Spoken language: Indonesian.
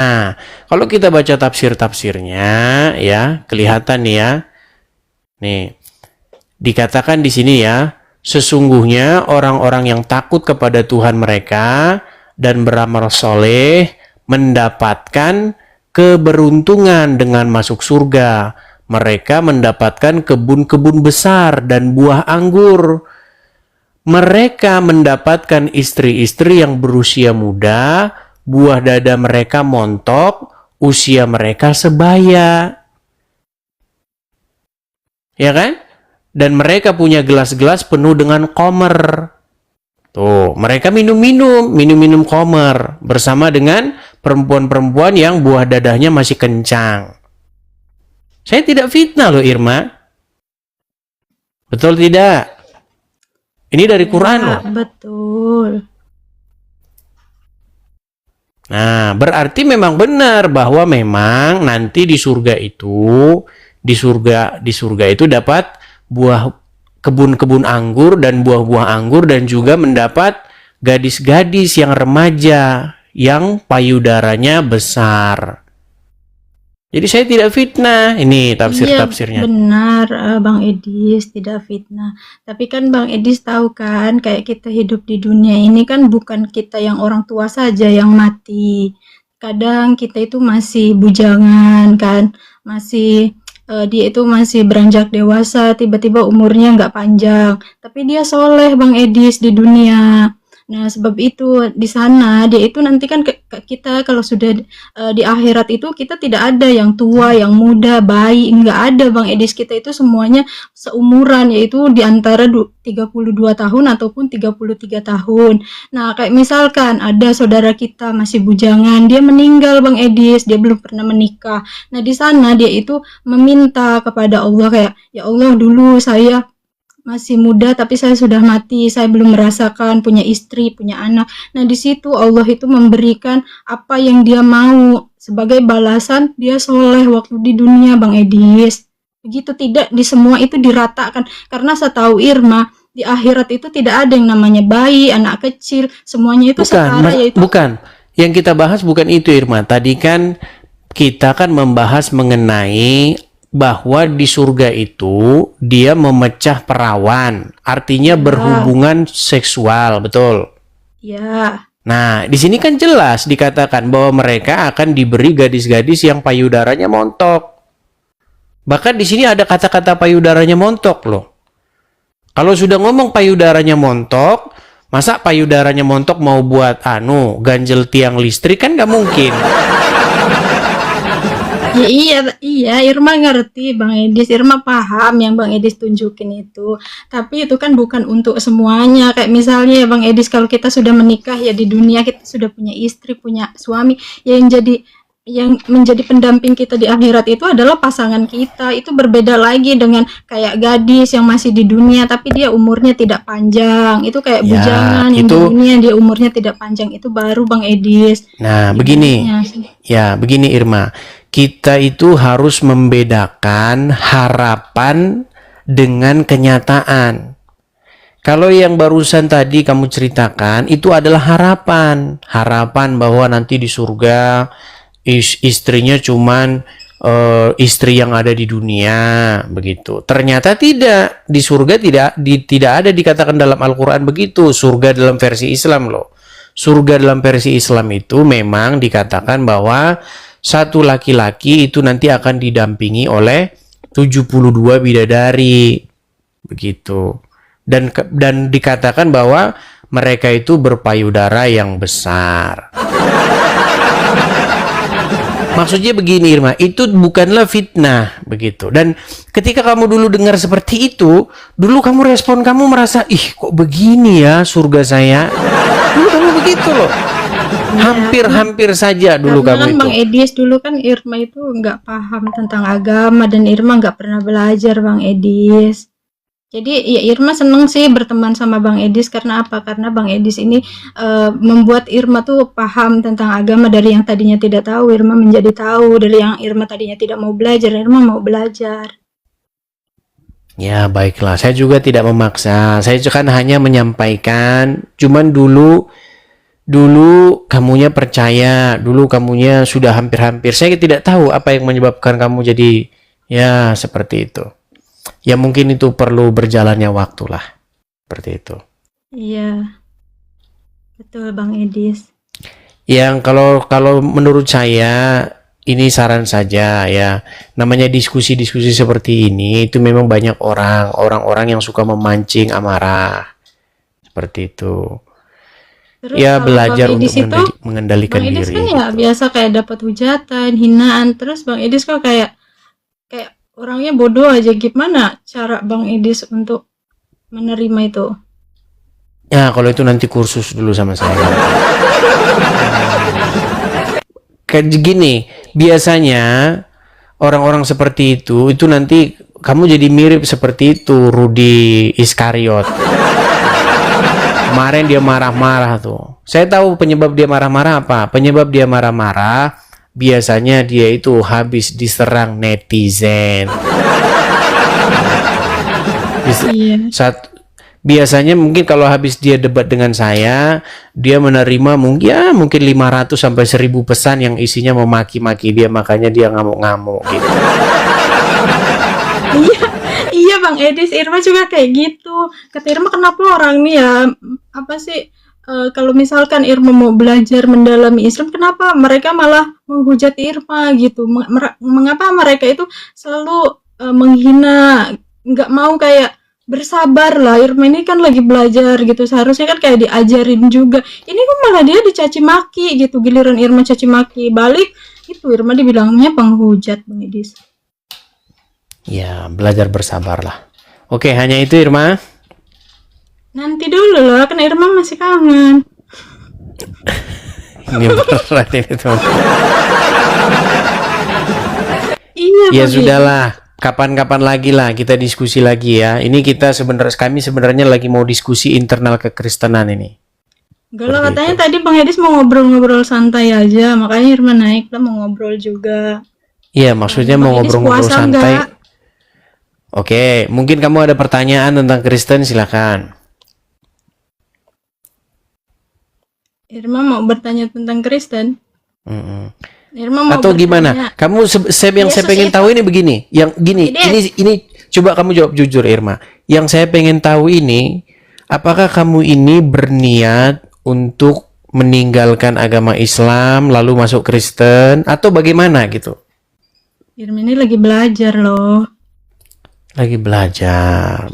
Nah, kalau kita baca tafsir-tafsirnya ya, kelihatan nih ya. Nih, dikatakan di sini ya, sesungguhnya orang-orang yang takut kepada Tuhan mereka dan beramal soleh mendapatkan keberuntungan dengan masuk surga. Mereka mendapatkan kebun-kebun besar dan buah anggur. Mereka mendapatkan istri-istri yang berusia muda, buah dada mereka montok, usia mereka sebaya. Ya kan? Dan mereka punya gelas-gelas penuh dengan komer. Tuh, mereka minum-minum komer bersama dengan perempuan-perempuan yang buah dadahnya masih kencang. Saya tidak fitnah loh, Irma. Betul tidak? Ini dari Quran loh. Betul. Nah, berarti memang benar bahwa memang nanti di surga itu dapat buah kebun-kebun anggur dan buah-buah anggur dan juga mendapat gadis-gadis yang remaja yang payudaranya besar. Jadi saya tidak fitnah. Ini tafsir-tafsirnya. Iya, benar Bang Edis, tidak fitnah. Tapi kan Bang Edis tahu kan, kayak kita hidup di dunia ini kan bukan kita yang orang tua saja yang mati. Kadang kita itu masih bujangan kan, masih dia itu masih beranjak dewasa, tiba-tiba umurnya nggak panjang. Tapi dia soleh Bang Edis di dunia. Nah, sebab itu di sana dia itu nanti kan kita kalau sudah di akhirat itu kita tidak ada yang tua, yang muda, bayi, enggak ada Bang Edis. Kita itu semuanya seumuran, yaitu di antara 32 tahun ataupun 33 tahun. Nah, kayak misalkan ada saudara kita masih bujangan, dia meninggal Bang Edis, dia belum pernah menikah. Nah, di sana dia itu meminta kepada Allah kayak, ya Allah dulu saya masih muda tapi saya sudah mati, saya belum merasakan punya istri, punya anak. Nah, di situ Allah itu memberikan apa yang dia mau sebagai balasan dia soleh waktu di dunia Bang Edis. Begitu, tidak di semua itu diratakan. Karena saya tahu Irma, di akhirat itu tidak ada yang namanya bayi, anak kecil, semuanya itu setara yaitu. Bukan. Yang kita bahas bukan itu, Irma. Tadi kan kita kan membahas mengenai bahwa di surga itu dia memecah perawan, artinya berhubungan seksual, betul? Ya. Nah, di sini kan jelas dikatakan bahwa mereka akan diberi gadis-gadis yang payudaranya montok. Bahkan di sini ada kata-kata payudaranya montok loh. Kalau sudah ngomong payudaranya montok, masa payudaranya montok mau buat ganjel tiang listrik kan nggak mungkin. Ya, iya, Irma ngerti Bang Edis, Irma paham yang Bang Edis tunjukin itu. Tapi itu kan bukan untuk semuanya. Kayak misalnya ya Bang Edis, kalau kita sudah menikah ya di dunia kita sudah punya istri, punya suami, ya yang menjadi pendamping kita di akhirat itu adalah pasangan kita. Itu berbeda lagi dengan kayak gadis yang masih di dunia tapi dia umurnya tidak panjang. Itu kayak bujangan yang di dunia dia umurnya tidak panjang, itu baru Bang Edis. Nah, begini Irma. Kita itu harus membedakan harapan dengan kenyataan. Kalau yang barusan tadi kamu ceritakan itu adalah harapan bahwa nanti di surga istrinya cuman istri yang ada di dunia, begitu. Ternyata tidak, di surga tidak ada dikatakan dalam Al-Qur'an begitu. Surga dalam versi Islam loh. Surga dalam versi Islam itu memang dikatakan bahwa satu laki-laki itu nanti akan didampingi oleh 72 bidadari, begitu. Dan dikatakan bahwa mereka itu berpayudara yang besar. Maksudnya begini Irma, itu bukanlah fitnah, begitu. Dan ketika kamu dulu dengar seperti itu, dulu kamu merasa, ih kok begini ya surga saya. Dulu kamu begitu loh. Hampir saja dulu kamu itu. Bang Edis dulu kan Irma itu nggak paham tentang agama dan Irma nggak pernah belajar Bang Edis. Jadi ya Irma seneng sih berteman sama Bang Edis. Karena apa? Karena Bang Edis ini membuat Irma tuh paham tentang agama. Dari yang tadinya tidak tahu, Irma menjadi tahu. Dari yang Irma tadinya tidak mau belajar, Irma mau belajar. Ya baiklah, saya juga tidak memaksa. Saya kan hanya menyampaikan, cuman dulu dulu kamunya percaya, dulu kamunya sudah hampir-hampir. Saya tidak tahu apa yang menyebabkan kamu jadi ya seperti itu. Ya mungkin itu perlu berjalannya waktu lah. Seperti itu. Iya, betul Bang Edis. Yang kalau menurut saya ini saran saja ya. Namanya diskusi-diskusi seperti ini itu memang banyak orang-orang yang suka memancing amarah. Seperti itu. Terus Ya kalau belajar Bang untuk Edis itu, mengendalikan Bang Edis diri kan ya gitu. biasa kayak dapat hujatan, hinaan. Terus Bang Edis kok kayak orangnya bodoh aja. Gimana cara Bang Edis untuk menerima itu? Ya kalau itu nanti kursus dulu sama saya. Kayak gini, biasanya orang-orang seperti itu nanti kamu jadi mirip seperti itu Rudi Iskariot. Kemarin dia marah-marah tuh. Saya tahu penyebab dia marah-marah apa. Penyebab dia marah-marah biasanya dia itu habis diserang netizen. Iya. Biasanya mungkin kalau habis dia debat dengan saya, dia menerima mungkin 500 sampai 1000 pesan yang isinya memaki-maki dia, makanya dia ngamuk-ngamuk gitu. Iya, iya Bang Edis, Irma juga kayak gitu. Kata Irma, kenapa orang nih ya, apa sih, kalau misalkan Irma mau belajar mendalami Islam, kenapa mereka malah menghujat Irma gitu? Mengapa mereka itu selalu menghina, nggak mau kayak bersabar lah. Irma ini kan lagi belajar gitu, seharusnya kan kayak diajarin juga. Ini kok malah dia dicaci maki gitu, giliran Irma caci maki balik, itu Irma dibilangnya penghujat Bang Edis. Ya, belajar bersabarlah. Oke, hanya itu Irma. Nanti dulu loh, kan Irma masih kangen. Ini berat ini tuh. Iya, Ya Bang sudahlah, kapan-kapan lagi lah kita diskusi lagi ya. Ini kami sebenarnya lagi mau diskusi internal kekristenan ini. Enggak lah, Seperti katanya itu. tadi Bang Edis mau ngobrol-ngobrol santai aja, makanya Irma naik lah mau ngobrol juga. Iya, maksudnya Tanya mau Bang Edis ngobrol-ngobrol puasa santai. enggak? Oke, mungkin kamu ada pertanyaan tentang Kristen, silakan. Irma mau bertanya tentang Kristen. Mm-mm. Irma mau Atau bertanya. gimana? Yang saya Yesus pengen itu tahu ini begini, yang gini, Edis. ini coba kamu jawab jujur Irma. Yang saya pengen tahu ini, apakah kamu ini berniat untuk meninggalkan agama Islam lalu masuk Kristen atau bagaimana gitu? Irma ini lagi belajar loh. Lagi belajar.